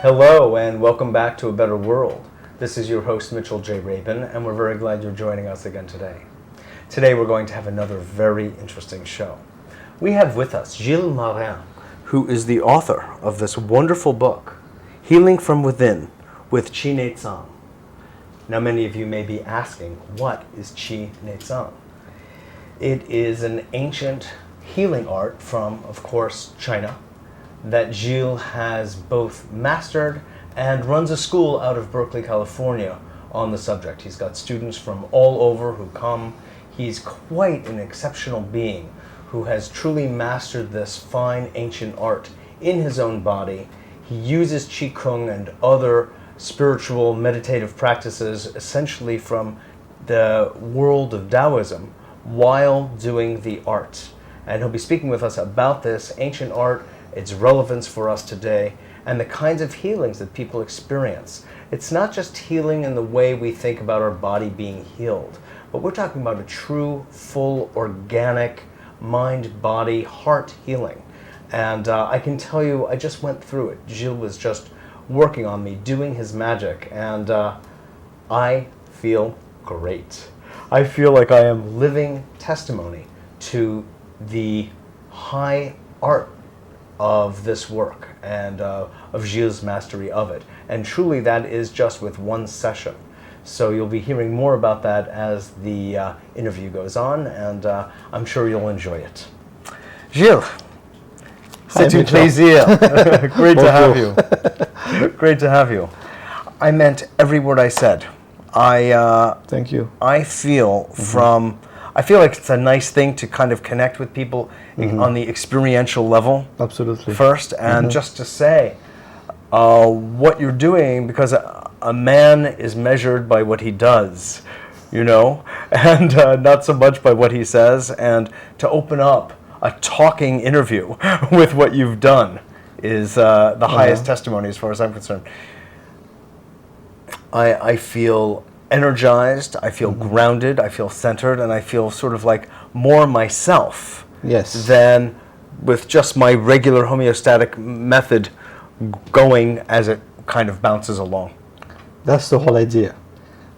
Hello and welcome back to A Better World. This is your host Mitchell J. Rabin, and we're very glad you're joining us again today. Today we're going to have another very interesting show. We have with us Gilles Marin, who is the author of this wonderful book, Healing from Within, with Tsang. Now many of you may be asking, what is Tsang? It is an ancient healing art from, of course, China, that Gilles has both mastered and runs a school out of Berkeley, California on the subject. He's got students from all over who come. He's quite an exceptional being who has truly mastered this fine ancient art in his own body. He uses Qigong and other spiritual meditative practices essentially from the world of Taoism while doing the art. And he'll be speaking with us about this ancient art, its relevance for us today, and the kinds of healings that people experience. It's not just healing in the way we think about our body being healed, but we're talking about a true, full, organic, mind, body, heart healing. And I can tell you, I just went through it. Gilles was just working on me, doing his magic, and I feel great. I feel like I am living testimony to the high art of this work and of Gilles' mastery of it. And truly that is just with one session. So you'll be hearing more about that as the interview goes on, and I'm sure you'll enjoy it. Gilles, c'est un plaisir. Great to have you. Great to have you. I meant every word I said. Thank you. I feel I feel like it's a nice thing to kind of connect with people on the experiential level. Absolutely. First, and just to say what you're doing, because a man is measured by what he does, you know, and not so much by what he says. And to open up a talking interview with what you've done is the highest testimony as far as I'm concerned. I feel energized, I feel grounded, I feel centered, and I feel sort of like more myself than with just my regular homeostatic method going as it kind of bounces along. That's the whole idea.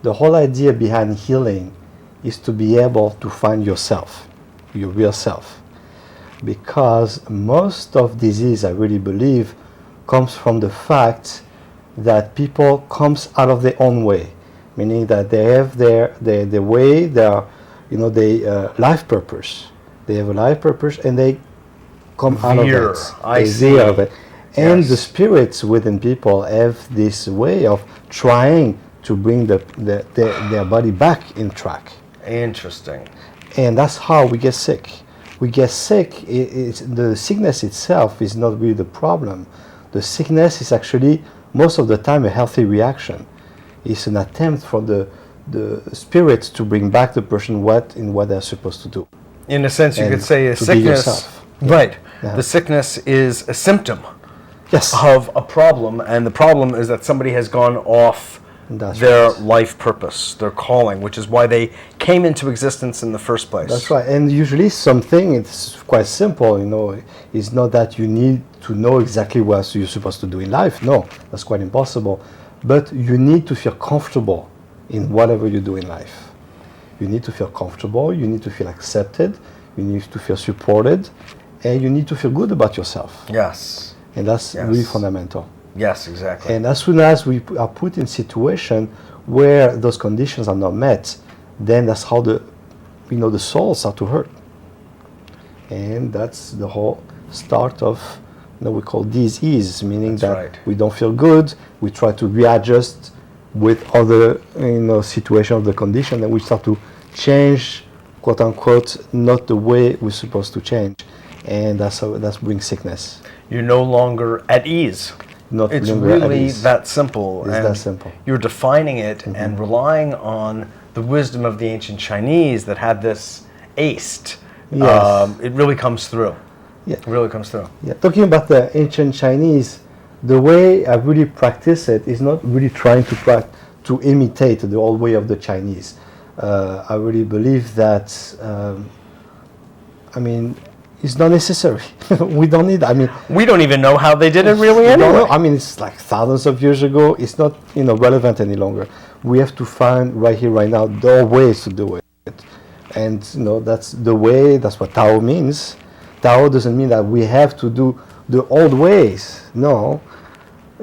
The whole idea behind healing is to be able to find yourself, your real self. Because most of disease, I really believe, comes from the fact that people comes out of their own way. Meaning that they have their way, their life purpose. They have a life purpose, and they come out of it. I see. Veer of it. And the spirits within people have this way of trying to bring their body back in track. Interesting. And that's how we get sick. We get sick. The sickness itself is not really the problem. The sickness is actually most of the time a healthy reaction. It's an attempt for the spirits to bring back the person what they're supposed to do. In a sense, you could say a sickness, right? Yeah. The sickness is a symptom of a problem, and the problem is that somebody has gone off their life purpose, their calling, which is why they came into existence in the first place. That's right. And usually something, it's quite simple, it's not that you need to know exactly what you're supposed to do in life. No, that's quite impossible. But you need to feel comfortable in whatever you do in life. You need to feel comfortable, you need to feel accepted, you need to feel supported, and you need to feel good about yourself. Yes. And that's really fundamental. Yes, exactly. And as soon as we are put in a situation where those conditions are not met, then that's how the soul starts to hurt. And that's the whole start of we call disease, meaning we don't feel good, we try to readjust with other situation of the condition, and we start to change, quote unquote, not the way we're supposed to change, and that brings sickness. You're no longer at ease. It's really that simple. It's that simple. You're defining it and relying on the wisdom of the ancient Chinese that had this aced. Yes. It really comes through. Yeah. It really comes through. Yeah. Talking about the ancient Chinese, the way I really practice it is not really trying to imitate the old way of the Chinese. I really believe that, it's not necessary. We don't need. I mean, We don't even know how they did it really no, anyway. no, I mean, it's like thousands of years ago. It's not, relevant any longer. We have to find right here, right now, the ways to do it. And, that's the way, that's what Tao means. Tao doesn't mean that we have to do the old ways. No.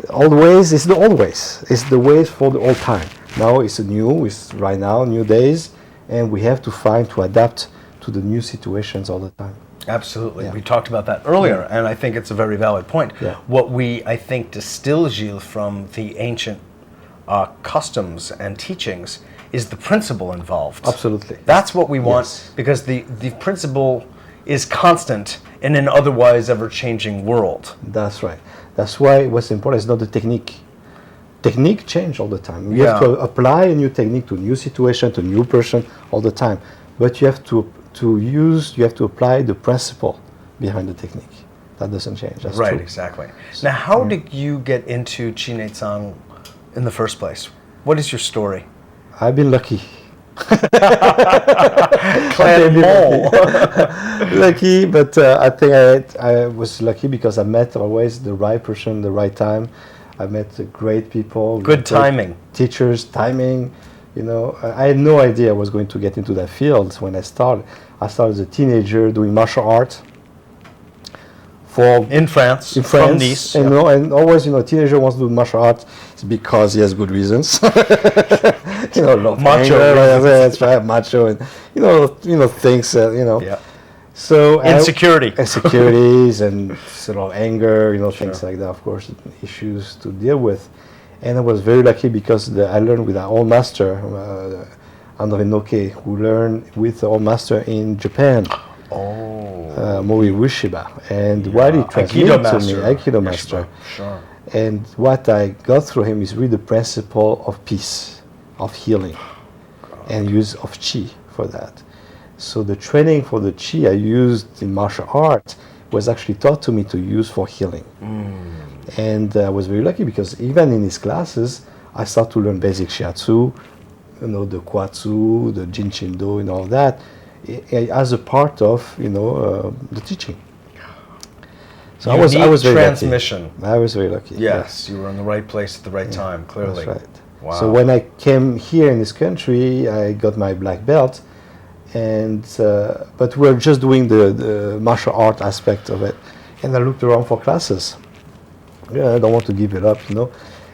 Old ways is the old ways. It's the ways for the old time. Now it's right now, new days, and we have to adapt to the new situations all the time. Absolutely. Yeah. We talked about that earlier, and I think it's a very valid point. Yeah. What I think, distills, Gilles, from the ancient customs and teachings is the principle involved. Absolutely. That's what we want, Yes. because the principle is constant in an otherwise ever-changing world. That's right. That's why what's important is not the technique. Technique change all the time. You have Yeah. to apply a new technique to a new situation, to a new person all the time. But you have to apply the principle behind the technique. That doesn't change. That's Right, true. exactly. Now, how did you get into Tsang in the first place? What is your story? I've been lucky. Clermont. Lucky, but I think I was lucky because I met always the right person, the right time. I met great people. Good great timing. Teachers, timing. I had no idea I was going to get into that field when I started. I started as a teenager doing martial art. In France, In from France, Nice. and, and always, a teenager wants to do martial arts because he has good reasons. Love Macho anger, reasons. that's right, macho, and things. Yeah. So Insecurities and sort of anger, things like that. Of course, issues to deal with. And I was very lucky because I learned with our old master, André Noke, who learned with the old master in Japan. Mori Wushiba, and what he transmitted to me, Aikido master. Sure. And what I got through him is really the principle of peace, of healing, and use of chi for that. So the training for the chi I used in martial arts was actually taught to me to use for healing. And I was very lucky because even in his classes, I started to learn basic shiatsu, the kwatsu, the jinshindo, and all that, as a part of the teaching. So I was very transmission. lucky. I was very lucky. Yes, you were in the right place at the right time, clearly. That's right. Wow. So when I came here in this country, I got my black belt, and but we're just doing the martial art aspect of it. And I looked around for classes. Yeah, I don't want to give it up,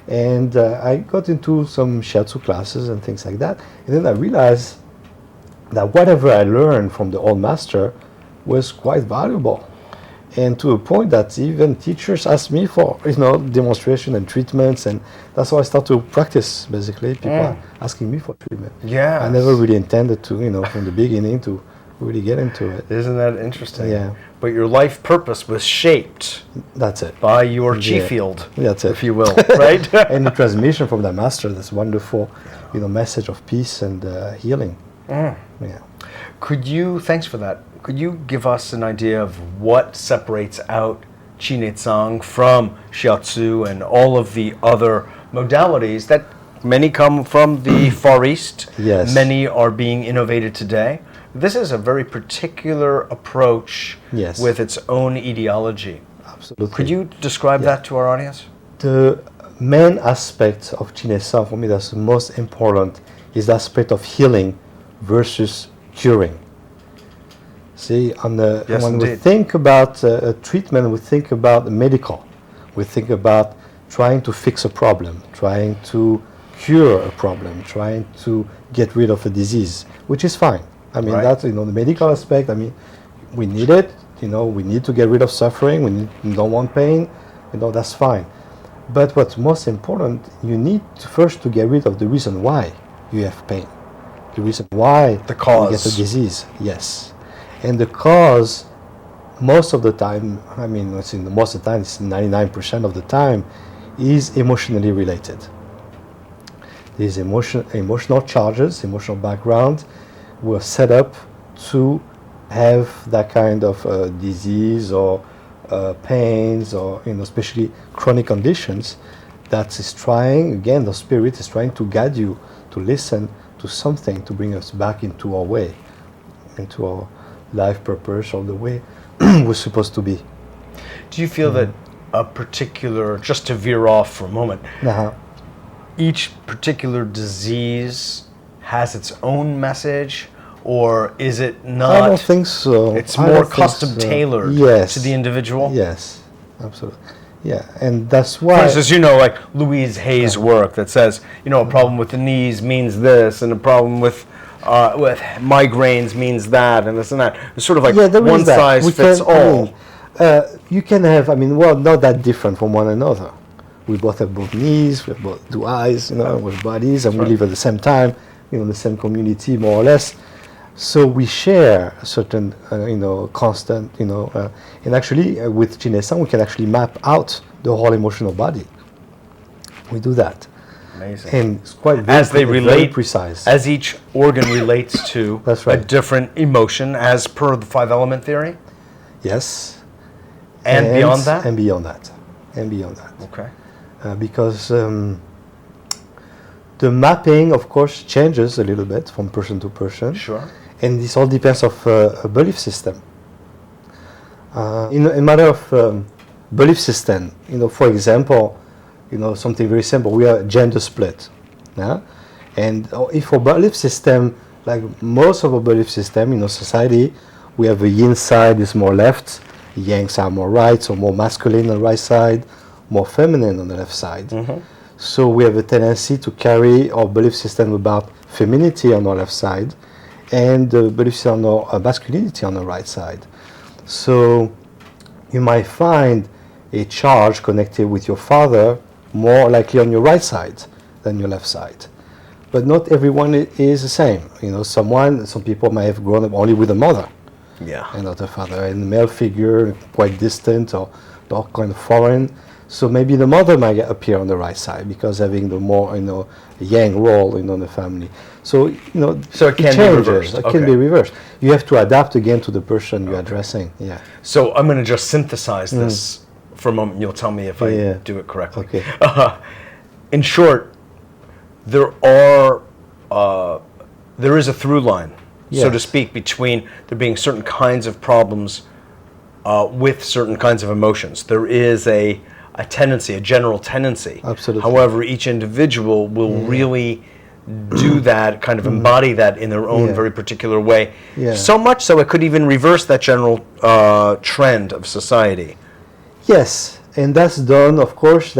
And I got into some shiatsu classes and things like that. And then I realized that whatever I learned from the old master was quite valuable. And to a point that even teachers asked me for, demonstration and treatments, and that's how I started to practice, basically. People are asking me for treatment. Yeah. I never really intended to, from the beginning to really get into it. Isn't that interesting? Yeah. But your life purpose was shaped That's it. by your chi Yeah. field, That's it. if you will, right? And the transmission from the master, this wonderful, message of peace and healing. Yeah. Thanks for that. Could you give us an idea of what separates out Tsang from shiatsu and all of the other modalities that many come from the Far East? Yes. Many are being innovated today. This is a very particular approach Yes. with its own ideology. Absolutely. Could you describe that to our audience? The main aspect of Tsang, for me, that's the most important, is the aspect of healing versus curing. See, when indeed. we think about a treatment, we think about medical. We think about trying to fix a problem, trying to cure a problem, trying to get rid of a disease, which is fine. I mean, Right. that's, the medical aspect, we need it, we need to get rid of suffering, we don't want pain, that's fine. But what's most important, you need first to get rid of the reason why you have pain. The reason why The cause. you get a disease, yes. And the cause, most of the time, most of the time, it's 99% of the time, is emotionally related. These emotional charges, emotional background, were set up to have that kind of disease or pains or, especially chronic conditions that is trying, again, the spirit is trying to guide you to listen to something to bring us back into our way, into our life purpose or the way was supposed to be. Do you feel that a particular, just to veer off for a moment, Uh-huh. each particular disease has its own message, or is it not? I don't think so. It's I more don't think custom so. tailored Yes. to the individual? Yes, absolutely. Yeah, and that's why. For instance, you know, like Louise Hay's work that says, you know, a problem with the knees means this, and a problem with migraines means that, and this and that. It's sort of like there one is that. size We fits can- all. You can have, well, not that different from one another. We both have both knees, we have both two eyes, with bodies, and we live at the same time, the same community, more or less. So we share a certain, constant, and actually with Tsang, we can actually map out the whole emotional body. We do that. Amazing. And it's quite very, As they very relate, precise. as each organ relates to That's a right. different emotion, as per the 5-element theory, Yes. and beyond that. And beyond that. And beyond that. Okay. Because the mapping, of course, changes a little bit from person to person. Sure. And this all depends of a belief system. In a matter of belief system, for example, something very simple, we are gender split. Yeah? And if our belief system, like most of our belief system in our society, we have a yin side is more left, yang side more right, so more masculine on the right side, more feminine on the left side. Mm-hmm. So we have a tendency to carry our belief system about femininity on our left side and the belief system on our masculinity on the right side. So you might find a charge connected with your father more likely on your right side than your left side. But not everyone is the same. Some people might have grown up only with a mother and not a father, and the male figure quite distant or kind of foreign. So maybe the mother might appear on the right side because having the more, yang role, in the family. So, So it can be changes. reversed. It Okay. can be reversed. You have to adapt again to the person you're addressing. Yeah. So I'm going to just synthesize this for a moment. You'll tell me if I do it correctly. Okay. In short, there is a through line, so to Yes. speak, between there being certain kinds of problems with certain kinds of emotions. There is a tendency, a general tendency. Absolutely. However, each individual will really do that, kind of embody that in their own very particular way. Yeah. So much so it could even reverse that general trend of society. Yes, and that's done, of course,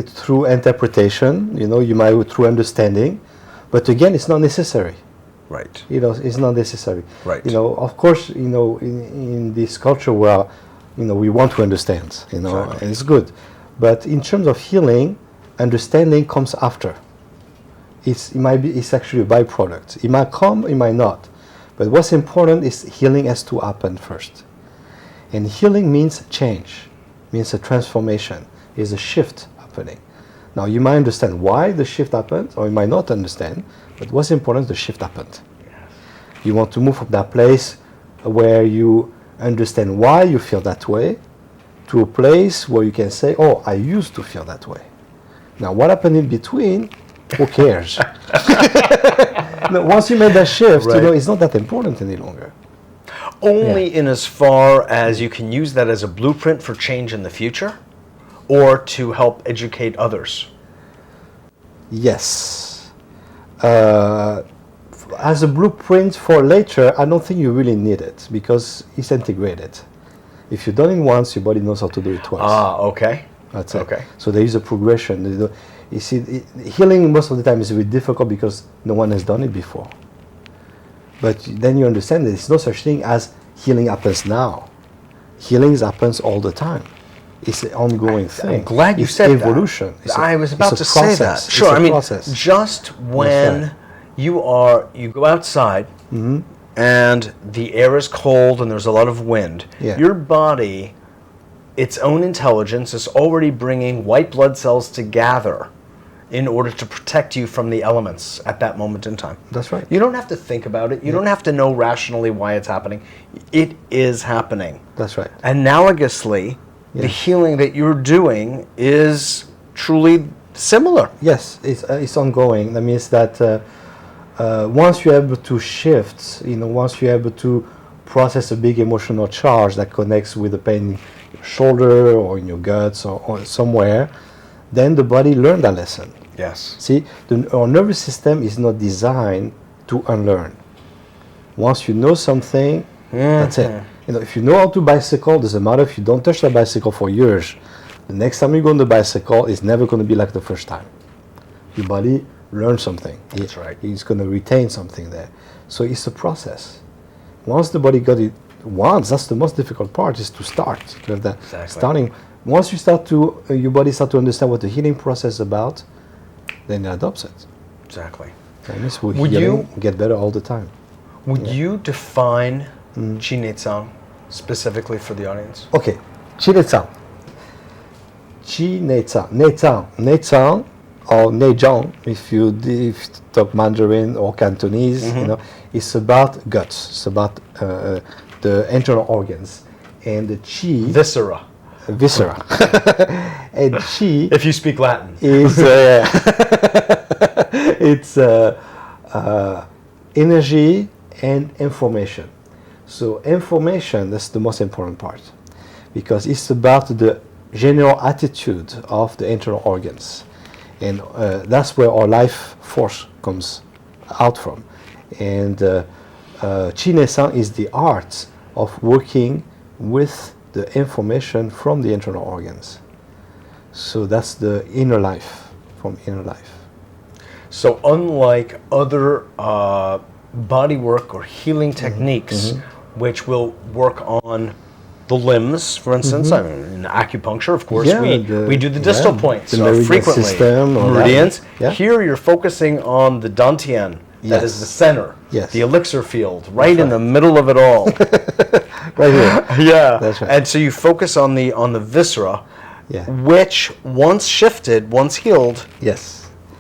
through interpretation. You might through understanding, but again, it's not necessary. Right. It's not necessary. Right. Of course, in this culture where, we want to understand, Exactly. and it's good. But in terms of healing, understanding comes after. It's actually a byproduct. It might come, it might not. But what's important is healing has to happen first. And healing means change, means a transformation, is a shift happening. Now, you might understand why the shift happened, or you might not understand, but what's important is the shift happened. Yes. You want to move from that place where you understand why you feel that way to a place where you can say, oh, I used to feel that way. Now, what happened in between, who cares? Once you made that shift, Right. it's not that important any longer. Only in as far as you can use that as a blueprint for change in the future, or to help educate others. Yes. As a blueprint for later, I don't think you really need it because it's integrated. If you've done it once, your body knows how to do it twice. Ah, okay. That's it. Okay. So there is a progression. You see, healing most of the time is very difficult because no one has done it before. But then you understand that there's no such thing as healing happens now. Healing happens all the time. It's an ongoing thing. I'm glad you It's said evolution. that. I was about it's a to say that. process. Sure. It's a I mean, process. just when you go outside and the air is cold and there's a lot of wind, Yeah. your body, its own intelligence, is already bringing white blood cells to gather in order to protect you from the elements at that moment in time. That's right. You don't have to think about it. You don't have to know rationally why it's happening. It is happening. That's right. Analogously, the healing that you're doing is truly similar. Yes, it's ongoing. That means that once you're able to shift, once you're able to process a big emotional charge that connects with the pain in your shoulder or in your guts or somewhere, then the body learned that lesson. Yes. See, our nervous system is not designed to unlearn. Once you know something, that's it. If you know how to bicycle, doesn't matter if you don't touch the bicycle for years. The next time you go on the bicycle, it's never going to be like the first time. Your body learns something. That's right. It's going to retain something there. So it's a process. Once the body got it once, that's the most difficult part, is to start. To have that starting. Once you start to, your body start to understand what the healing process is about, then it adopts it. Exactly. And this will healing get better all the time. Would you define Qi Tsang specifically for the audience? Okay, Qi Tsang. Qi Tsang, or Neizhong, if you talk Mandarin or Cantonese, it's about guts. It's about the internal organs, and the Qi. Viscera. And Qi. If you speak Latin. Is it's energy and information. So information, that's the most important part, because it's about the general attitude of the internal organs, and that's where our life force comes out from. And Qi Tsang is the art of working with the information from the internal organs. So that's the inner life, from inner life. So unlike other body work or healing techniques, which will work on the limbs, for instance, I mean, in acupuncture, of course, we do the distal points frequently, meridians. Here you're focusing on the dantian, that is the center, the elixir field, right in the middle of it all. Right here. Yeah, that's right. And so you focus on the viscera, which once shifted, once healed,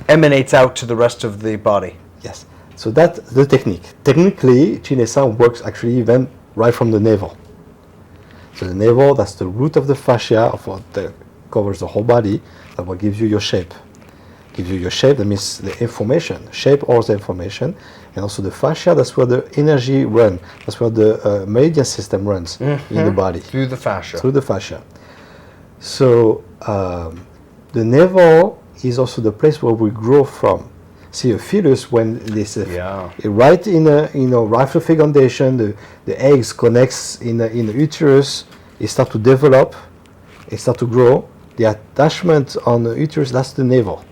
emanates out to the rest of the body. Yes. So that's the technique. Technically, Qi Tsang works actually even right from the navel. So the navel, that's the root of the fascia of what covers the whole body. That what gives you your shape. Gives you your shape. That means the information. Shape or the information, and also the fascia. That's where the energy runs. That's where the meridian system runs in the body. Through the fascia. Through the fascia. So the navel is also the place where we grow from. See, a fetus, when this right in right from the fecundation, the eggs connects in the uterus, it start to develop, it start to grow. The attachment on the uterus, that's the navel.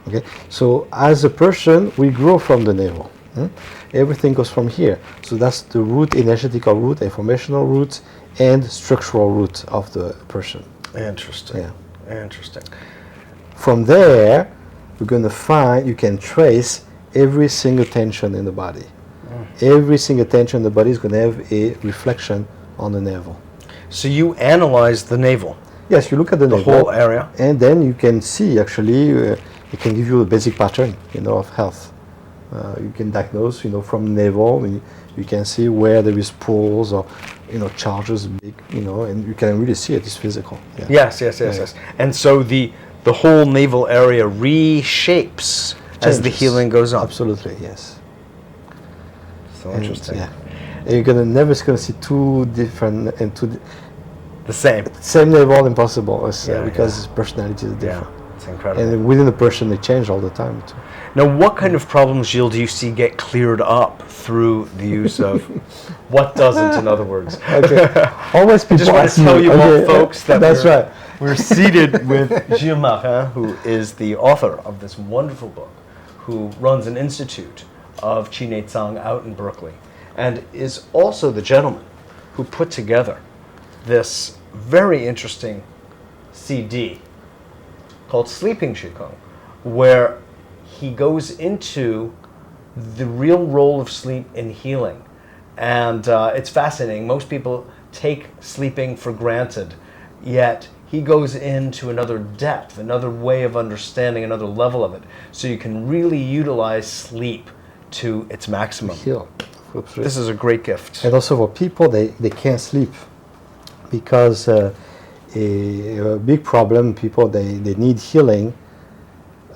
Okay, so as a person, we grow from the navel. Everything goes from here. So that's the root, energetical root, informational root, and structural root of the person. Interesting. Interesting. From there, we're going to find, you can trace every single tension in the body. Every single tension in the body is going to have a reflection on the navel. So you analyze the navel? Yes, you look at the navel. The whole area? And then you can see, actually, it can give you a basic pattern, of health. You can diagnose, from the navel, you can see where there is pulls or, charges, big, and you can really see it, it's physical. Yes. And so the whole navel area reshapes as the healing goes on. Absolutely, yes. So interesting. And you're never going to see two different and the same navel, impossible, because personality is different. It's incredible. And within the person, they change all the time too. Now, what kind of problems, Gilles, do you see get cleared up through the use of what doesn't, in other words? Okay. Always people I just want to tell you all, folks, that that's right. We're seated with Gilles Marin, who is the author of this wonderful book, who runs an institute of Qi Tsang out in Berkeley, and is also the gentleman who put together this very interesting CD called Sleeping Qigong, where he goes into the real role of sleep in healing. And it's fascinating. Most people take sleeping for granted, yet he goes into another depth, another way of understanding, another level of it. So you can really utilize sleep to its maximum. Heal. This is a great gift. And also for people, they can't sleep because a big problem, people, they need healing,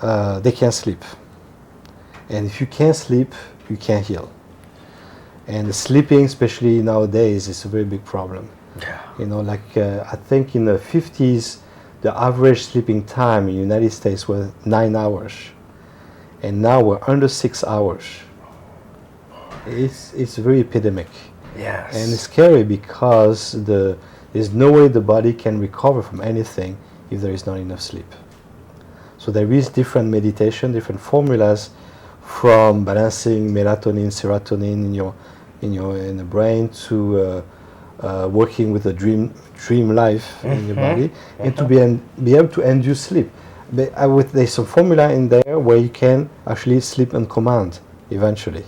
they can't sleep. And if you can't sleep, you can't heal. And sleeping, especially nowadays, is a very big problem. Yeah. You know, like I think in the 50s, the average sleeping time in the United States was 9 hours. And now we're under 6 hours. It's very epidemic. Yes. And it's scary because there's no way the body can recover from anything if there is not enough sleep. So there is different meditation, different formulas, from balancing melatonin, serotonin in the brain to working with a dream life in your body, and to be able to induce sleep. There's some formula in there where you can actually sleep on command eventually.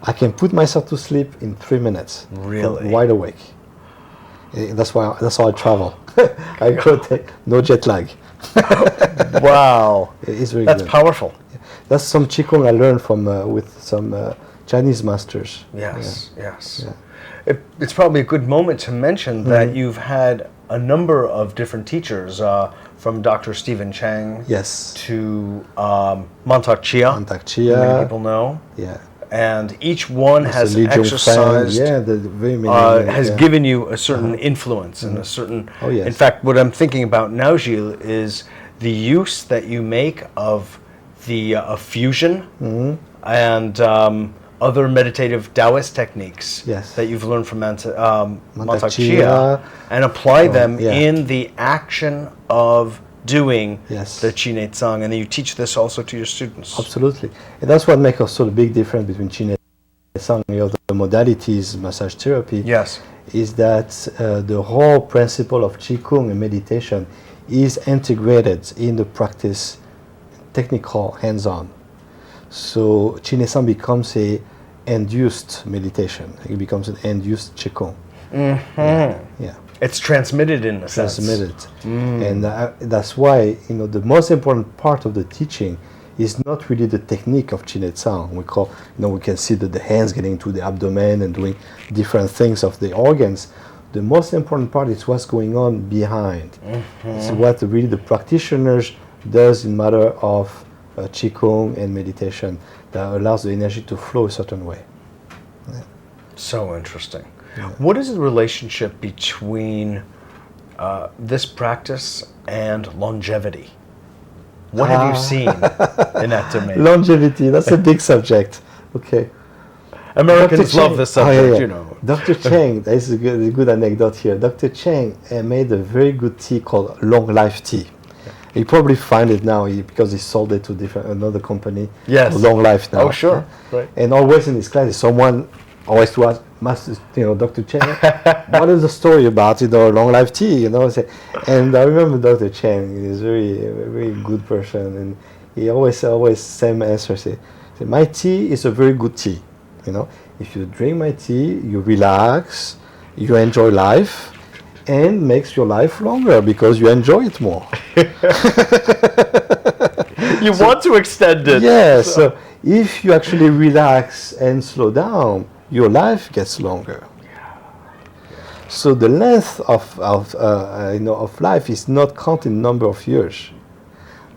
I can put myself to sleep in 3 minutes. Really? Wide awake. That's how I travel. I go no jet lag. Wow. It's very That's good. powerful. That's some Qigong I learned from with some Chinese masters. Yes, yes. Yeah. It's probably a good moment to mention that you've had a number of different teachers, from Dr. Stephen Tsang Yes. to Montauk Chia, Montauk Chia. many people know. Yeah. And each one has Li Jung exercised, Feng, the very many, has given you a certain influence and a certain... Oh, yes. In fact, what I'm thinking about now, Gilles, is the use that you make of the fusion and other meditative Taoist techniques that you've learned from Montauk Chia, and apply them in the action of doing the Qi Tsang, and then you teach this also to your students. Absolutely, and that's what makes also the big difference between Qi Tsang and the other modalities, massage therapy. Yes, is that the whole principle of Qigong and meditation is integrated in the practice, technical, hands-on. So Qi Tsang becomes a induced meditation. It becomes an induced Qigong. Yeah. It's transmitted in a sense. Transmitted. And that's why, the most important part of the teaching is not really the technique of Qi Tsang. We can see that the hands getting into the abdomen and doing different things of the organs. The most important part is what's going on behind. It's what really the practitioners does in matter of Qigong and meditation that allows the energy to flow a certain way. Yeah. So interesting. Yeah. What is the relationship between this practice and longevity? What have you seen in that domain? Longevity, that's a big subject. Okay. Americans love this subject, Dr. Tsang, there's a good anecdote here. Dr. Tsang made a very good tea called Long Life Tea. You probably find it now because he sold it to another company. Yes. Long Life now. Oh, sure. Right. And always in his classes, someone always to ask, Dr. Tsang, what is the story about, Long Life Tea, And I remember Dr. Tsang is a very good person, and he always same answer. Say, my tea is a very good tea. If you drink my tea, you relax, you enjoy life, and makes your life longer because you enjoy it more. You want to extend it. Yes. So if you actually relax and slow down, your life gets longer. So the length of life is not counted in number of years.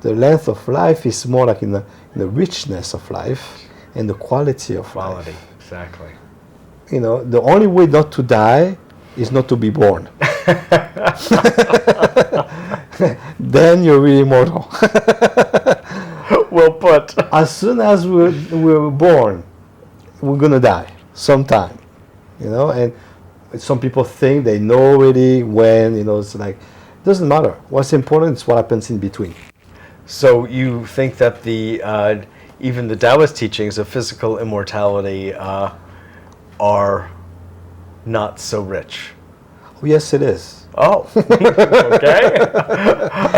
The length of life is more like in the richness of life and the quality of life. Exactly. The only way not to die is not to be born. Then you're really immortal. Well put. As soon as we're born, we're gonna die sometime, and some people think they know already when, it's like, it doesn't matter. What's important is what happens in between. So you think that even the Taoist teachings of physical immortality are not so rich? Oh, yes, it is. Oh, okay.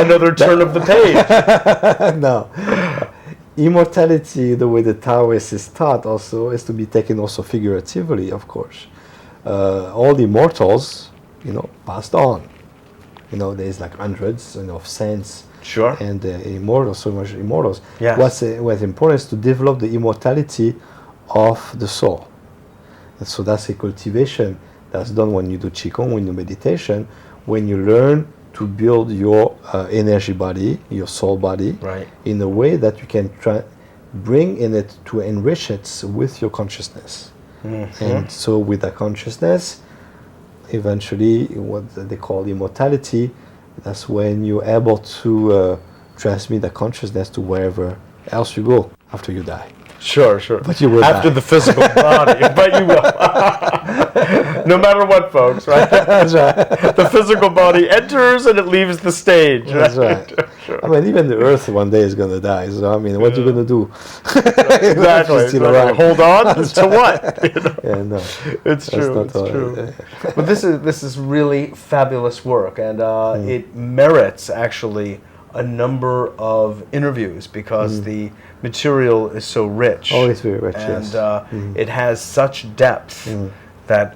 Another turn of the page. No. Immortality, the way the Taoist is taught also, is to be taken also figuratively, of course. All the immortals, passed on. There's like hundreds of saints. Sure. And immortals, so much immortals. Yes. What's important is to develop the immortality of the soul. And so that's a cultivation that's done when you do Qigong, when you do meditation, when you learn to build your energy body, your soul body, in a way that you can bring in it to enrich it with your consciousness. And so with that consciousness, eventually what they call immortality, that's when you're able to transmit the consciousness to wherever else you go after you die. Sure, sure. But you will after die. the physical body, but you will. No matter what, folks, right? That's right. The physical body enters and it leaves the stage. That's right. Sure. I mean, even the Earth one day is going to die. So I mean, what are you going to do? Exactly. Still exactly. around. Hold on to what? You know? Yeah, no, It's that's true. not It's all true. right. But this is really fabulous work, and it merits actually a number of interviews because the material is so rich. Oh, it's very rich, and yes. it has such depth that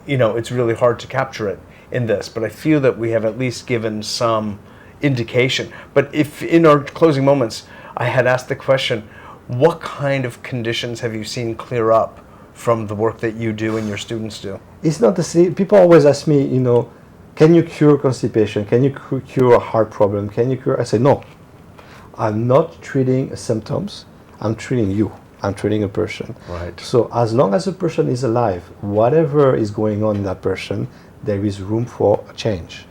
it's really hard to capture it in this. But I feel that we have at least given some indication. But if in our closing moments, I had asked the question, what kind of conditions have you seen clear up from the work that you do and your students do? It's not the same. People always ask me, can you cure constipation? Can you cure a heart problem? Can you cure? I say, no. I'm not treating symptoms. I'm treating you. I'm treating a person. Right. So as long as a person is alive, whatever is going on in that person, there is room for a change.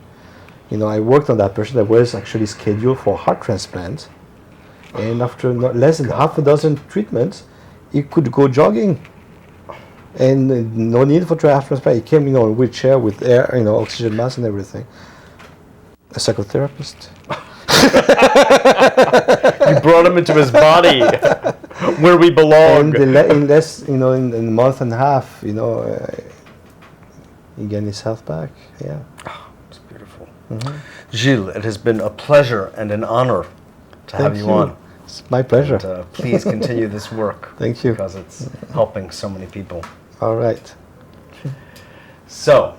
I worked on that person that was actually scheduled for heart transplant. And after less than half a dozen treatments, he could go jogging. And no need for heart transplant. He came, in a wheelchair with air, oxygen mask and everything. A psychotherapist. You brought him into his body, where we belong. And in less, in a month and a half, he gained his health back. Yeah. Oh, it's beautiful. Gilles, it has been a pleasure and an honor to have you on. It's my pleasure. And, please continue this work. Thank you. Because it's helping so many people. All right. So,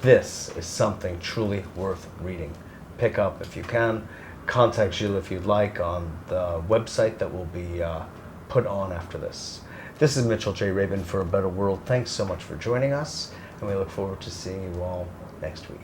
this is something truly worth reading. Pick up if you can. Contact Gilles if you'd like on the website that will be put on after this. This is Mitchell J. Rabin for A Better World. Thanks so much for joining us, and we look forward to seeing you all next week.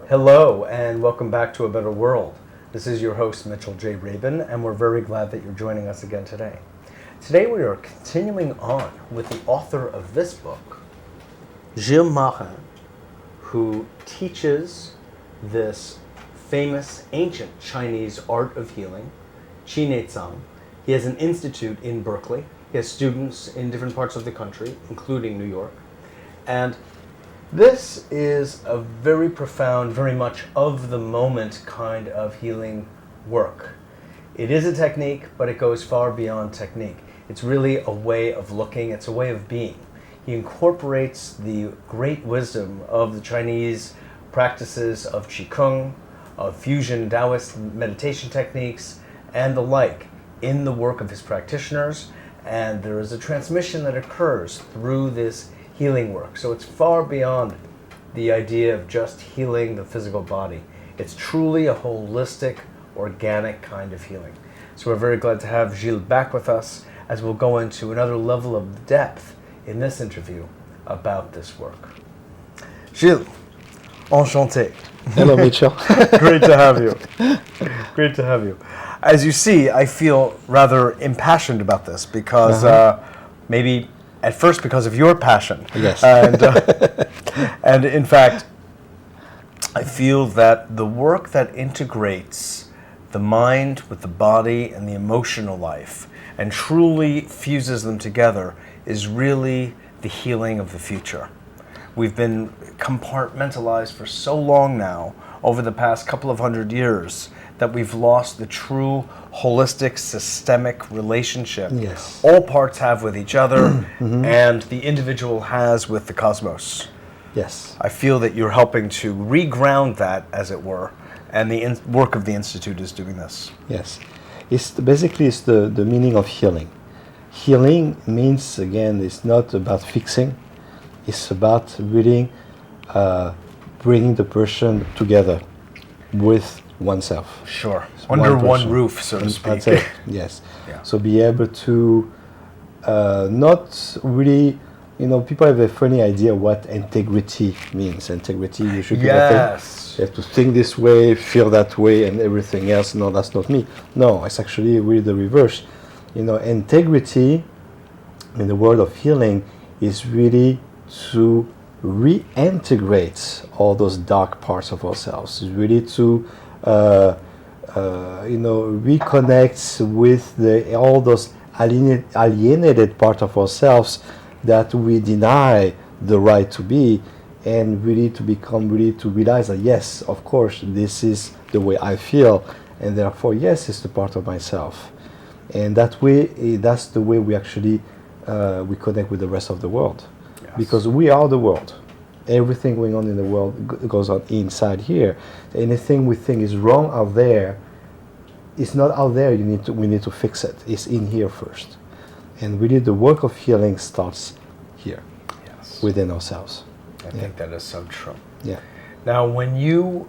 Hello, and welcome back to A Better World. This is your host, Mitchell J. Rabin, and we're very glad that you're joining us again today. Today we are continuing on with the author of this book, Gilles Marin, who teaches this famous ancient Chinese art of healing, Tsang. He has an institute in Berkeley. He has students in different parts of the country, including New York. And this is a very profound, very much of the moment kind of healing work. It is a technique, but it goes far beyond technique. It's really a way of looking, it's a way of being. He incorporates the great wisdom of the Chinese practices of Qigong, of fusion Taoist meditation techniques, and the like in the work of his practitioners, and there is a transmission that occurs through this healing work. So it's far beyond the idea of just healing the physical body. It's truly a holistic, organic kind of healing. So we're very glad to have Gilles back with us as we'll go into another level of depth in this interview about this work. Gilles, enchanté. Hello, Mitchell. Great to have you. Great to have you. As you see, I feel rather impassioned about this because maybe at first because of your passion. Yes. And in fact, I feel that the work that integrates the mind with the body and the emotional life and truly fuses them together is really the healing of the future. We've been compartmentalized for so long now, over the past couple of hundred years, that we've lost the true holistic systemic relationship Yes. all parts have with each other and the individual has with the cosmos. Yes. I feel that you're helping to reground that, as it were, and the work of the Institute is doing this. Yes. It's the meaning of healing. Healing means, again, it's not about fixing. It's about really bringing the person together with oneself. Sure. It's Under one person. roof, so to speak. That's it. Yes. Yeah. So be able to not really, people have a funny idea what integrity means. Integrity, you should be Yes. You have to think this way, feel that way, and everything else. No, that's not me. No, it's actually really the reverse. Integrity in the world of healing is really to reintegrate all those dark parts of ourselves. It's really to reconnect with all those alienated part of ourselves that we deny the right to be, and really to realize that yes, of course, this is the way I feel, and therefore yes, it's the part of myself. And that way, that's the way we actually we connect with the rest of the world. Yes. Because we are the world. Everything going on in the world goes on inside here. Anything we think is wrong out there, it's not out there. We need to fix it. It's in here first. And really the work of healing starts here, Yes. within ourselves. I think that is so true. Yeah. Now, when you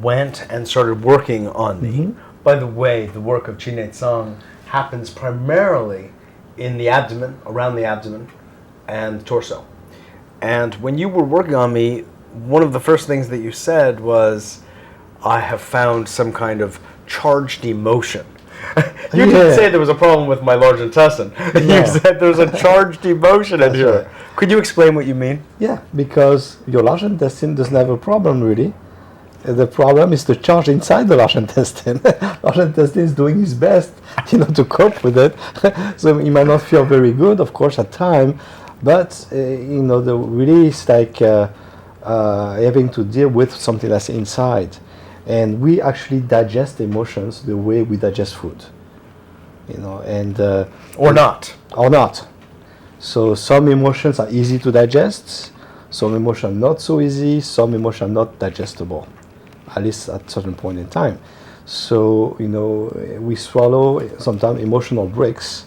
went and started working on me, by the way, the work of Tsang happens primarily in the abdomen, around the abdomen, and the torso. And when you were working on me, one of the first things that you said was, I have found some kind of charged emotion. You didn't say there was a problem with my large intestine. No. You said there's a charged emotion in That's here. right. Could you explain what you mean? Yeah, because your large intestine doesn't have a problem really. The problem is the charge inside the large intestine. Large intestine is doing his best, to cope with it. So he might not feel very good, of course, at time, but the release like having to deal with something that's inside, and we actually digest emotions the way we digest food, Or not. or not. So some emotions are easy to digest, some emotions not so easy, some emotions not digestible, at least at a certain point in time. So we swallow sometimes emotional bricks,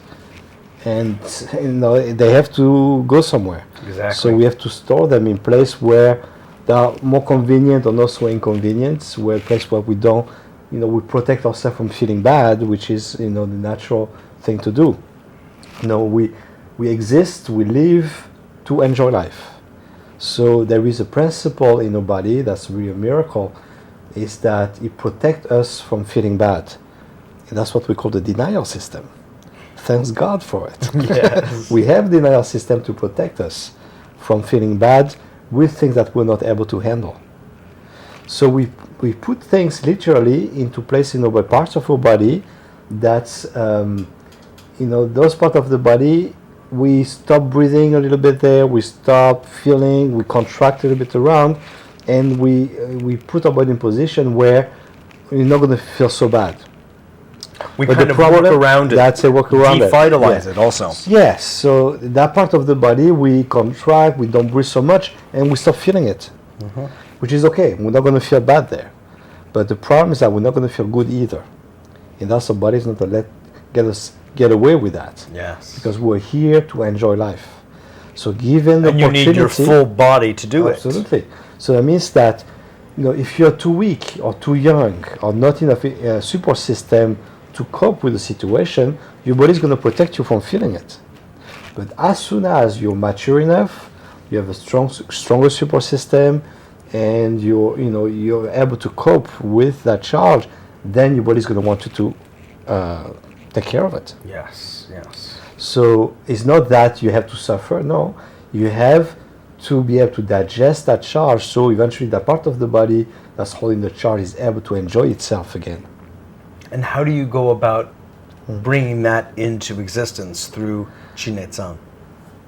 and they have to go somewhere. Exactly. So we have to store them in place where they are more convenient or not so inconvenient, where place where we don't, we protect ourselves from feeling bad, which is the natural thing to do. We exist, we live to enjoy life. So there is a principle in our body that's really a miracle, is that it protects us from feeling bad. And that's what we call the denial system. Thanks God for it. Yes. We have denial system to protect us from feeling bad with things that we're not able to handle. So we put things literally into place in our parts of our body that's, those parts of the body, we stop breathing a little bit there, we stop feeling, we contract a little bit around, and we put our body in position where we're not going to feel so bad. We But kind the of work problem- around it. That's a work around it. Devitalize Yeah. it also. Yes, so that part of the body we contract, we don't breathe so much, and we stop feeling it, which is okay. We're not going to feel bad there. But the problem is that we're not going to feel good either. And that's our body's not going to let us get away with that. Yes. Because we're here to enjoy life. So given the And you opportunity, need your full body to do it. absolutely. So that means that if you're too weak or too young or not enough support system to cope with the situation, your body's going to protect you from feeling it. But as soon as you're mature enough, you have a stronger support system, and you're able to cope with that charge, then your body's going to want you to take care of it. Yes, yes. So it's not that you have to suffer. No, you have to be able to digest that charge. So eventually, that part of the body that's holding the charge is able to enjoy itself again. And how do you go about bringing that into existence through Tsang?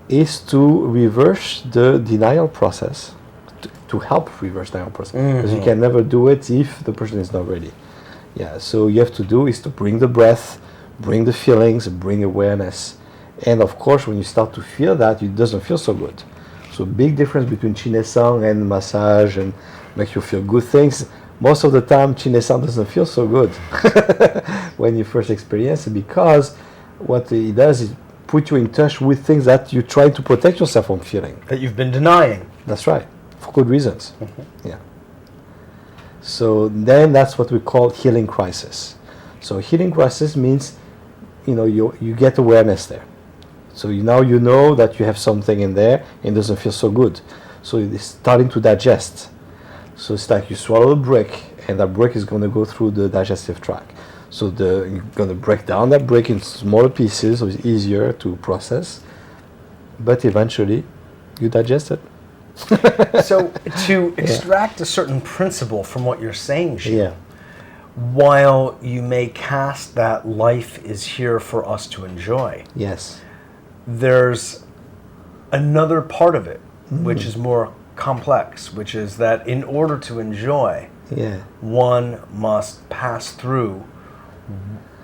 Is to reverse the denial process, to help reverse denial process, because you can never do it if the person is not ready. Yeah, so you have to do is to bring the breath, bring the feelings, bring awareness, and of course when you start to feel that, it doesn't feel so good. So big difference between Tsang and massage and make you feel good things. Most of the time, Tsang doesn't feel so good when you first experience it, because what it does is put you in touch with things that you try to protect yourself from feeling. That you've been denying. That's right, for good reasons. Yeah. So then that's what we call healing crisis. So healing crisis means, you get awareness there. So now you know that you have something in there and it doesn't feel so good. So it's starting to digest. So it's like you swallow a brick, and that brick is going to go through the digestive tract. So you're going to break down that brick in smaller pieces, so it's easier to process. But eventually, you digest it. So to extract a certain principle from what you're saying, Gilles, Yeah. while you may cast that life is here for us to enjoy, Yes. there's another part of it, which is more complex, which is that in order to enjoy, Yeah. one must pass through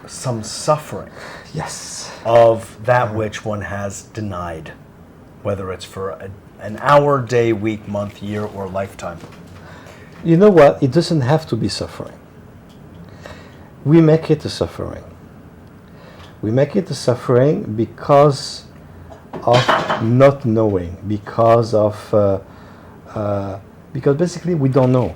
some suffering Yes. of that which one has denied, whether it's for an hour, day, week, month, year, or lifetime. You know what? It doesn't have to be suffering. We make it a suffering. We make it a suffering because of not knowing, because basically we don't know.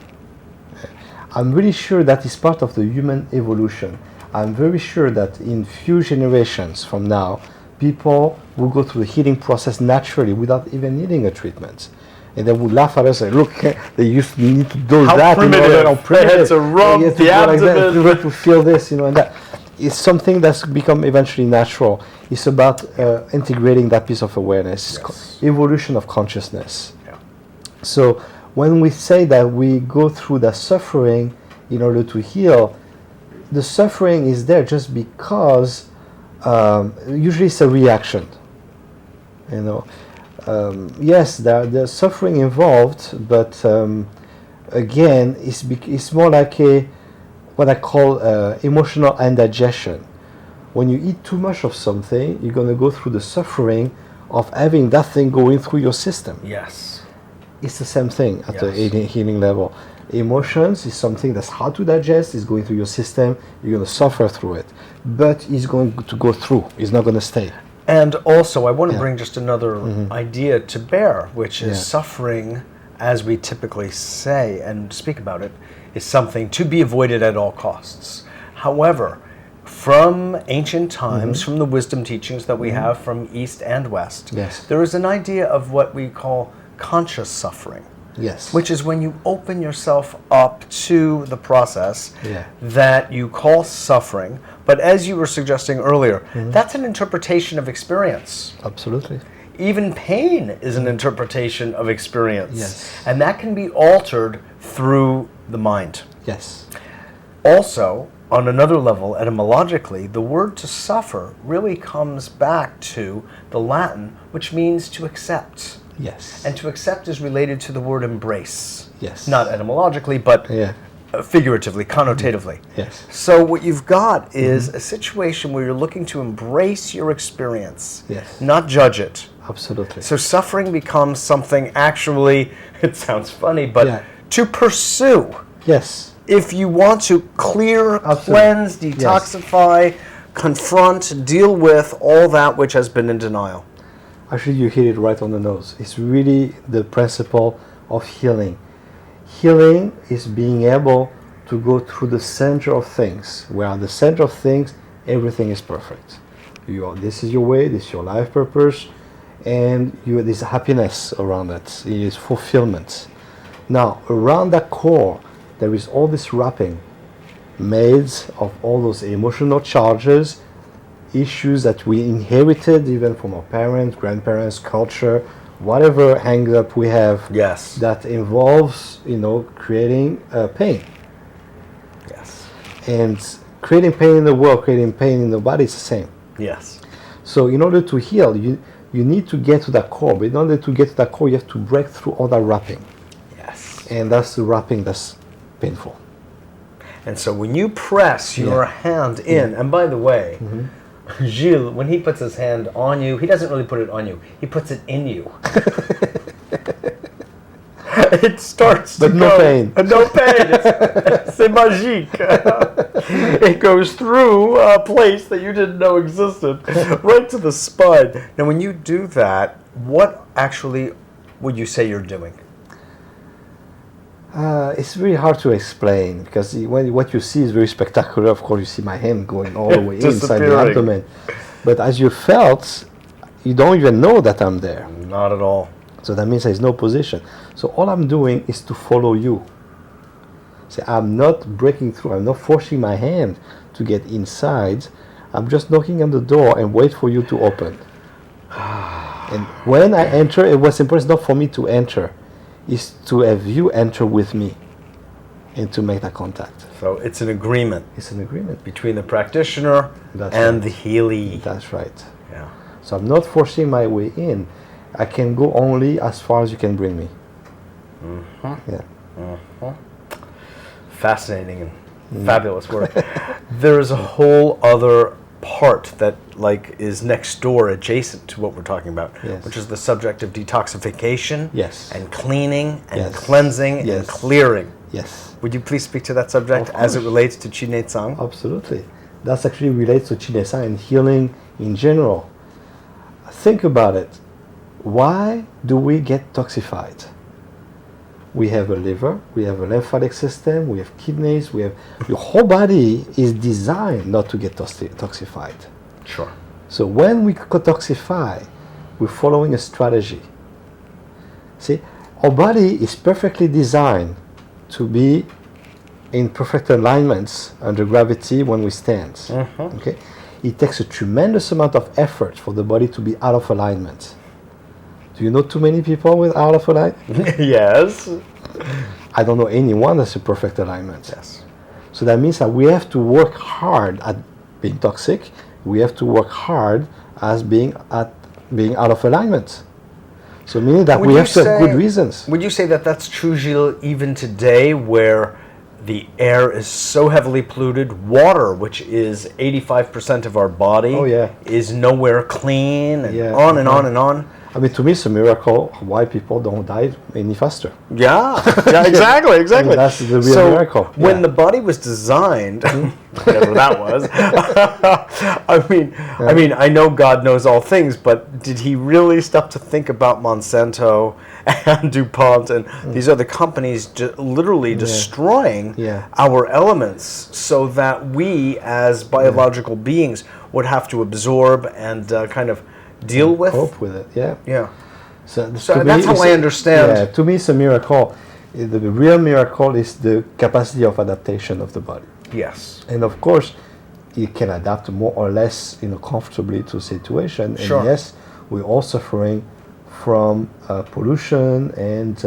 I'm really sure that is part of the human evolution. I'm very sure that in few generations from now, people will go through the healing process naturally without even needing a treatment. And they would laugh at us and look, they used to need to do How that primitive. in order how primitive. They had to rub They had to the go like that abdomen. in order to feel this, and that. It's something that's become eventually natural. It's about integrating that piece of awareness. Yes. Evolution of consciousness. Yeah. So when we say that we go through the suffering in order to heal, the suffering is there just because usually it's a reaction. Yes, there's suffering involved, but again, it's more like what I call emotional indigestion. When you eat too much of something, you're going to go through the suffering of having that thing going through your system. Yes. It's the same thing at the Yes. healing level. Emotions is something that's hard to digest, it's going through your system, you're going to suffer through it. But it's going to go through, it's not going to stay. And also, I want to Yeah. bring just another idea to bear, which is Yeah. suffering, as we typically say and speak about it, is something to be avoided at all costs. However, from ancient times, from the wisdom teachings that we have from East and West, Yes. there is an idea of what we call conscious suffering. Yes. Which is when you open yourself up to the process Yeah. that you call suffering. But as you were suggesting earlier, that's an interpretation of experience. Absolutely. Even pain is an interpretation of experience. Yes. And that can be altered through the mind. Yes. Also, on another level, etymologically, the word to suffer really comes back to the Latin, which means to accept. Yes. And to accept is related to the word embrace. Yes. Not etymologically, but Yeah. figuratively, connotatively. Yes. So what you've got is a situation where you're looking to embrace your experience, Yes. not judge it. Absolutely. So suffering becomes something actually, it sounds funny, but Yeah. to pursue. Yes. If you want to clear, Absolutely. cleanse, detoxify, confront, deal with all that which has been in denial. Actually, you hit it right on the nose. It's really the principle of healing. Healing is being able to go through the center of things, where at the center of things, everything is perfect. This is your way, this is your life purpose, and there's happiness around it. It is fulfillment. Now, around that core, there is all this wrapping made of all those emotional charges, issues that we inherited even from our parents, grandparents, culture, whatever hang up we have. Yes. That involves, creating pain. Yes. And creating pain in the world, creating pain in the body is the same. Yes. So in order to heal, you need to get to that core. But in order to get to that core, you have to break through all that wrapping. Yes. And that's the wrapping that's painful. And so when you press your hand in, and by the way, Gilles, when he puts his hand on you, he doesn't really put it on you. He puts it in you. It starts to But no go. pain. No pain. C'est magique. It goes through a place that you didn't know existed, right to the spine. Now, when you do that, what actually would you say you're doing? It's very hard to explain because what you see is very spectacular. Of course, you see my hand going all the way inside the abdomen. But as you felt, you don't even know that I'm there. Not at all. So that means there's no position. So all I'm doing is to follow you. See, I'm not breaking through. I'm not forcing my hand to get inside. I'm just knocking on the door and wait for you to open. And when I enter, it was important not for me to enter. Is to have you enter with me and to make that contact. So it's an agreement. It's an agreement. Between the practitioner and the healee. That's right. Yeah. So I'm not forcing my way in. I can go only as far as you can bring me. Yeah. Fascinating and fabulous work. There's a whole other part that is next door, adjacent to what we're talking about, which is the subject of detoxification, and cleaning and cleansing and clearing. Yes. Would you please speak to that subject as it relates to Tsang? Absolutely. That actually relates to Tsang and healing in general. Think about it. Why do we get toxified? We have a liver, we have a lymphatic system, we have kidneys, your whole body is designed not to get toxified. Sure. So when we toxify, we're following a strategy. See, our body is perfectly designed to be in perfect alignments under gravity when we stand. Okay? It takes a tremendous amount of effort for the body to be out of alignment. Do you know too many people with out of alignment? Yes. I don't know anyone that's a perfect alignment. Yes. So that means that we have to work hard at being toxic. We have to work hard as being out of alignment. So meaning that we have to have good reasons. Would you say that that's true, Gilles, even today, where the air is so heavily polluted, water, which is 85% of our body, is nowhere clean, and on and on and on? I mean, to me, it's a miracle why people don't die any faster. Yeah, exactly. I mean, that's the real miracle. When the body was designed, whatever that was, I mean, I know God knows all things, but did he really stop to think about Monsanto and DuPont and these other companies literally destroying our elements so that we, as biological beings, would have to absorb and kind of deal with? Cope with it, yeah. So that's how I understand. Yeah, to me, it's a miracle. The real miracle is the capacity of adaptation of the body. Yes. And of course, it can adapt more or less, comfortably to a situation. Sure. And yes, we're all suffering from pollution and,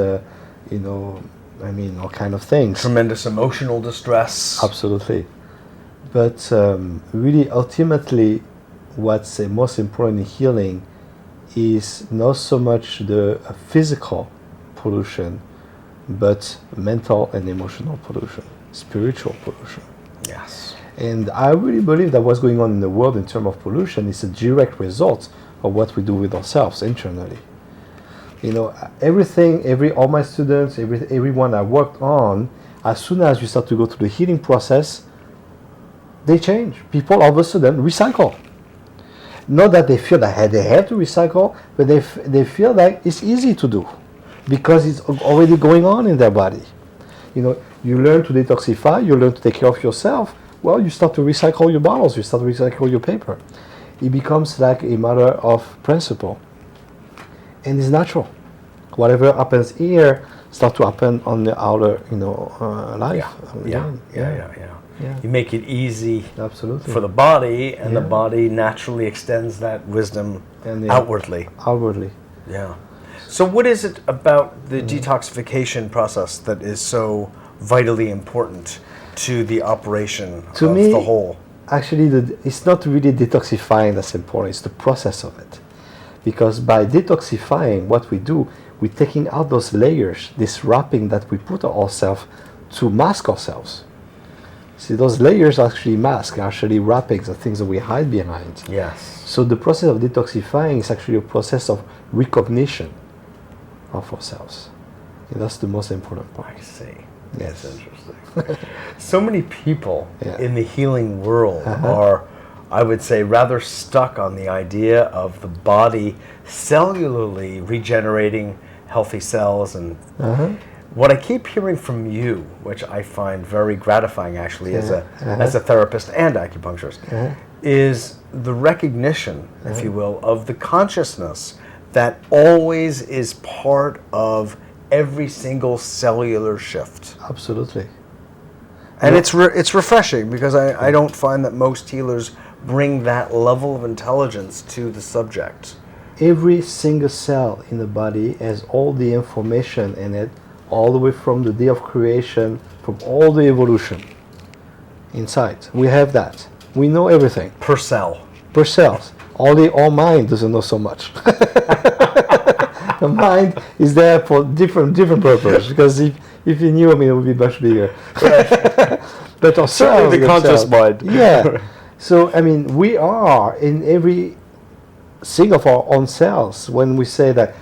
all kind of things. Tremendous emotional distress. Absolutely. But really, ultimately, what's most important in healing is not so much the physical pollution, but mental and emotional pollution, spiritual pollution. Yes. And I really believe that what's going on in the world in terms of pollution is a direct result of what we do with ourselves internally. All my students, everyone I worked on, as soon as you start to go through the healing process, they change. People all of a sudden recycle. Not that they feel that they have to recycle, but they feel like it's easy to do because it's already going on in their body. You learn to detoxify, you learn to take care of yourself. Well, you start to recycle your bottles, you start to recycle your paper. It becomes like a matter of principle. And it's natural. Whatever happens here starts to happen on the outer, life. Yeah. You make it easy. Absolutely. For the body, and the body naturally extends that wisdom outwardly. Outwardly. Yeah. So what is it about the detoxification process that is so vitally important to the operation of the whole? Actually, it's not really detoxifying that's important, it's the process of it. Because by detoxifying, what we do, we're taking out those layers, this wrapping that we put on ourselves to mask ourselves. See, those layers actually mask, actually wrappings, are things that we hide behind. Yes. So the process of detoxifying is actually a process of recognition of ourselves. And that's the most important part. I see. Yes. That's interesting. So many people in the healing world Uh-huh. are, I would say, rather stuck on the idea of the body cellularly regenerating healthy cells. And what I keep hearing from you, which I find very gratifying actually as a therapist and acupuncturist, is the recognition, if you will, of the consciousness that always is part of every single cellular shift. Absolutely. And it's refreshing because I don't find that most healers bring that level of intelligence to the subject. Every single cell in the body has all the information in it, all the way from the day of creation, from all the evolution inside. We have that. We know everything. Per cell. Per cells. Only our mind doesn't know so much. The mind is there for different purpose. Because if you knew, it would be much bigger. But our cells, the conscious mind. Yeah. So we are in every single of our own cells. When we say that,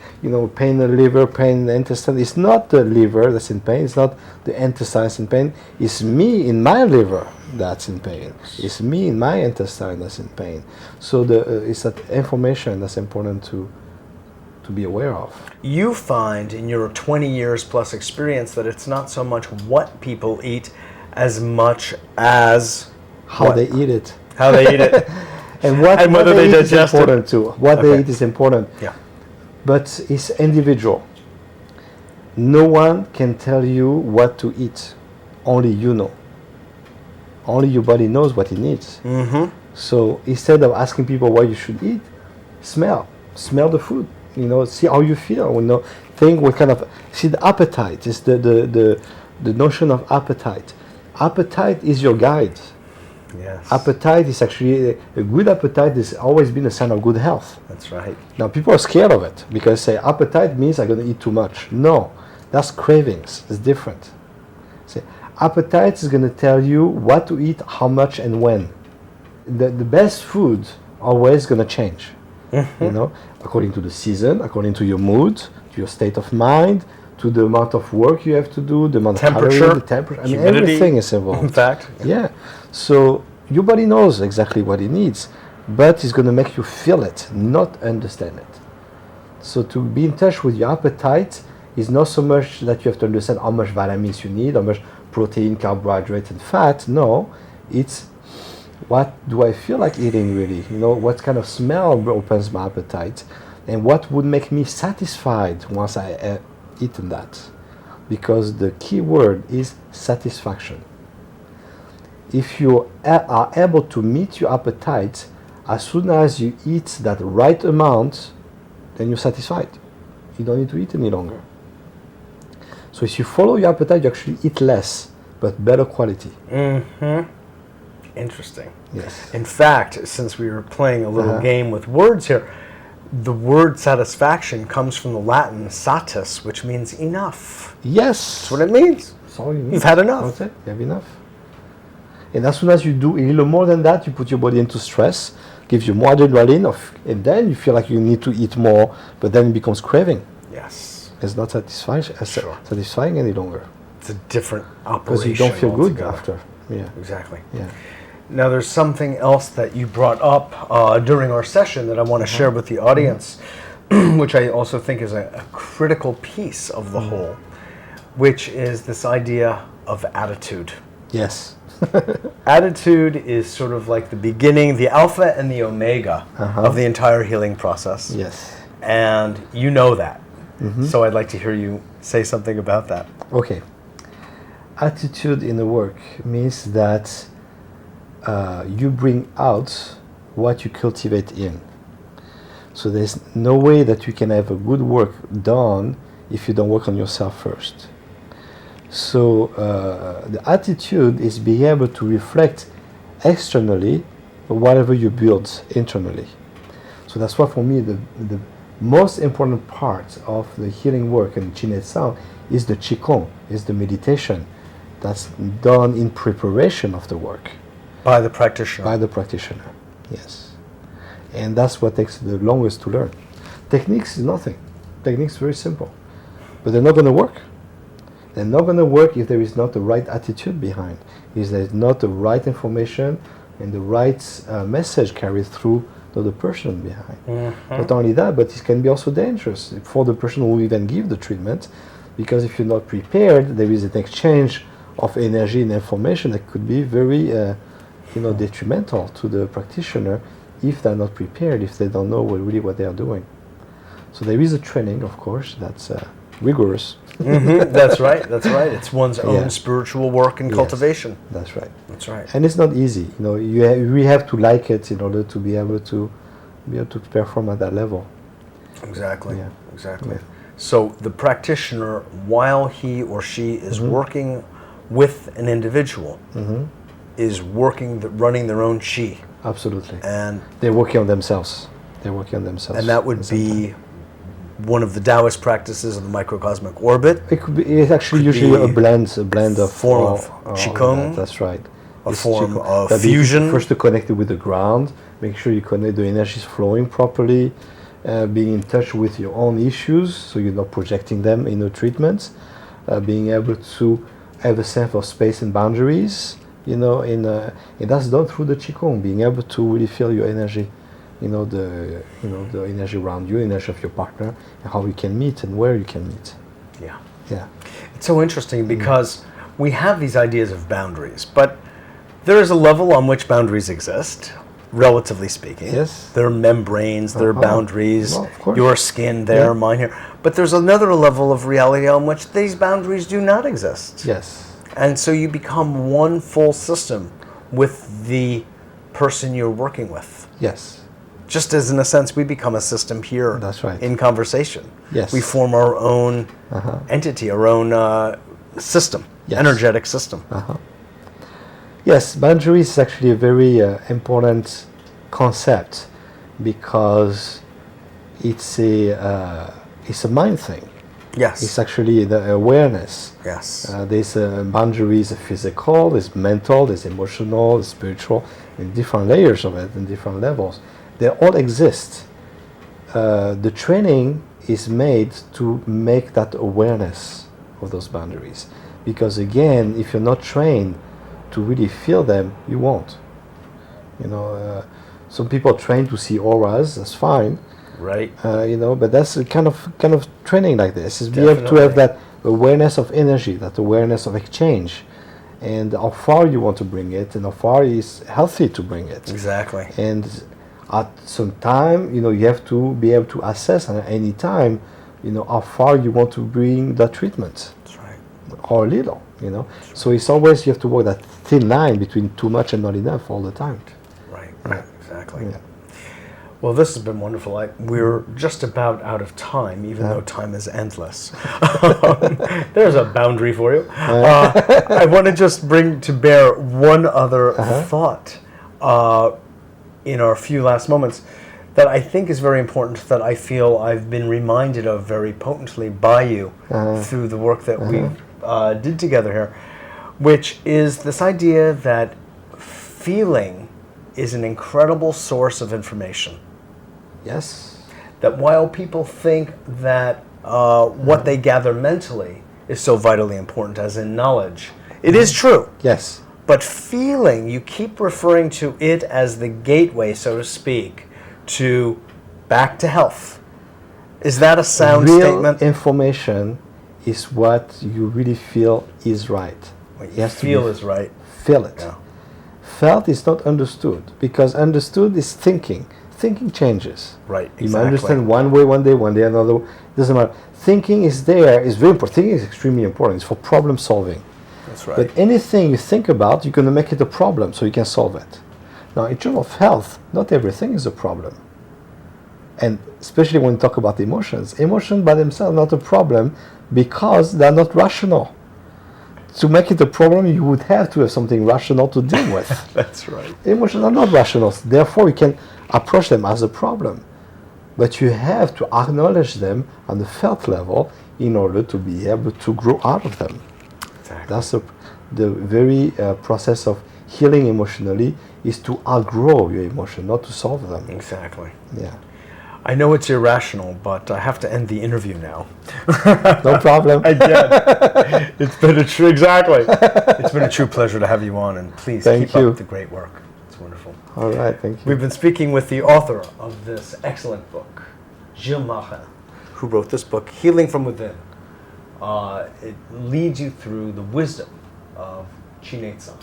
pain in the liver, pain in the intestine, it's not the liver that's in pain. It's not the intestine that's in pain. It's me in my liver that's in pain. It's me in my intestine that's in pain. So it's that information that's important to be aware of. You find in your 20 years plus experience that it's not so much what people eat as much as how they eat it. How they eat it. And whether they digest is important too. What they eat is important. Yeah. But it's individual. No one can tell you what to eat. Only you know. Only your body knows what it needs. Mm-hmm. So instead of asking people what you should eat, smell the food. See how you feel. Think what kind of. See, the appetite is the notion of appetite. Appetite is your guide. Yes. Appetite is actually a good appetite has always been a sign of good health. That's right. Now people are scared of it because say appetite means I'm going to eat too much. No, that's cravings. It's different. See, appetite is going to tell you what to eat, how much, and when. The best food always going to change. Mm-hmm. According to the season, according to your mood, to your state of mind, to the amount of work you have to do, the amount of calories, the temperature. Humidity, everything is involved. In fact. Yeah. So your body knows exactly what it needs, but it's going to make you feel it, not understand it. So to be in touch with your appetite is not so much that you have to understand how much vitamins you need, how much protein, carbohydrate, and fat. No, it's what do I feel like eating really? What kind of smell opens my appetite? And what would make me satisfied once I have eaten that? Because the key word is satisfaction. If you are able to meet your appetite, as soon as you eat that right amount, then you're satisfied. You don't need to eat any longer. So if you follow your appetite, you actually eat less, but better quality. Mm-hmm. Interesting. Yes. In fact, since we were playing a little game with words here, the word satisfaction comes from the Latin satis, which means enough. Yes. That's what it means. That's all you need. You've had enough. That's it. You have enough. And as soon as you do a little more than that, you put your body into stress, gives you more adrenaline, and then you feel like you need to eat more, but then it becomes craving. Yes. It's not satisfying any longer. It's a different operation. Because you don't feel good altogether. after. Yeah. Exactly. Yeah. Now, there's something else that you brought up during our session that I want to share with the audience, which I also think is a critical piece of the whole, which is this idea of attitude. Yes. Attitude is sort of like the beginning, the alpha and the omega of the entire healing process. Yes. And you know that. So I'd like to hear you say something about that. Okay. Attitude in the work means that you bring out what you cultivate in. So there's no way that you can have a good work done if you don't work on yourself first. So the attitude is being able to reflect externally whatever you build internally. So that's why for me the most important part of the healing work in Qin and Tsang is the Qigong, is the meditation that's done in preparation of the work. By the practitioner. By the practitioner, yes. And that's what takes the longest to learn. Techniques is nothing. Techniques is very simple. But they're not going to work. They're not going to work if there is not the right attitude behind, if there is not the right information and the right message carried through to the person behind. Not only that, but it can be also dangerous for the person who will even give the treatment, because if you're not prepared, there is an exchange of energy and information that could be very detrimental to the practitioner if they're not prepared, if they don't know really what they are doing. So there is a training, of course, that's rigorous. That's right. It's one's own spiritual work and cultivation. That's right. That's right. And it's not easy. We have to like it in order to be able to perform at that level. Exactly. Yeah. Exactly. Yeah. So the practitioner, while he or she is working with an individual, is running their own qi. Absolutely. And they're working on themselves. And that would be one of the Taoist practices of the microcosmic orbit. It could be. It's actually usually a blend of form of Qigong. That's right. A form of that fusion. First to connect it with the ground. Make sure you connect the energies flowing properly. Being in touch with your own issues, so you're not projecting them in the treatments. Being able to have a sense of space and boundaries. And that's done through the Qigong. Being able to really feel your energy. The energy around you, energy of your partner, and how you can meet and where you can meet. Yeah. Yeah. It's so interesting because we have these ideas of boundaries, but there is a level on which boundaries exist, relatively speaking. Yes. There are membranes, there are boundaries, well, of course. your skin there, mine here. But there's another level of reality on which these boundaries do not exist. Yes. And so you become one full system with the person you're working with. Yes. Just as in a sense we become a system here. That's right. In conversation. Yes. We form our own entity, our own system, energetic system. Yes, boundaries is actually a very important concept because it's a mind thing. Yes. It's actually the awareness. Yes. There's boundaries, physical, there's mental, there's emotional, there's spiritual, in different layers of it, in different levels. They all exist. The training is made to make that awareness of those boundaries. Because again, if you're not trained to really feel them, you won't. Some people are trained to see auras, that's fine. Right. But that's a kind of training like this. Is we have to have that awareness of energy, that awareness of exchange, and how far you want to bring it, and how far is healthy to bring it. Exactly. And At some time, you have to be able to assess at any time, how far you want to bring the treatment. That's right. Or little, So it's always you have to walk that thin line between too much and not enough all the time. Right, Yeah. exactly. Yeah. Well, this has been wonderful. We're just about out of time, even though time is endless. There's a boundary for you. I want to just bring to bear one other thought in our few last moments that I think is very important, that I feel I've been reminded of very potently by you through the work that we did together here, which is this idea that feeling is an incredible source of information. Yes. That while people think that what they gather mentally is so vitally important, as in knowledge, it is true. Yes. But feeling, you keep referring to it as the gateway, so to speak, to back to health. Is that a sound Real statement? information is what you really feel is right. What It you has to feel be- is right. Feel it. Yeah. Felt is not understood, because understood is thinking. Thinking changes. Right, You might exactly. understand one day another. It doesn't matter. Thinking is there, is very important. Thinking is extremely important. It's for problem solving. That's right. But anything you think about, you're going to make it a problem so you can solve it. Now, in terms of health, not everything is a problem. And especially when you talk about emotions by themselves are not a problem because they're not rational. To make it a problem, you would have to have something rational to deal with. That's right. Emotions are not rational. Therefore, you can approach them as a problem. But you have to acknowledge them on the felt level in order to be able to grow out of them. Exactly. That's the very process of healing emotionally is to outgrow your emotion, not to solve them. Exactly. Yeah. I know it's irrational, but I have to end the interview now. No problem. Again, it's been It's been a true pleasure to have you on, and please Thank keep you. up the great work. It's wonderful. All right, thank you. We've been speaking with the author of this excellent book, Gilles Marin, who wrote this book, Healing from Within. It leads you through the wisdom of Tsang.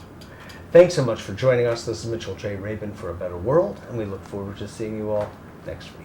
Thanks so much for joining us. This is Mitchell J. Rabin for A Better World, and we look forward to seeing you all next week.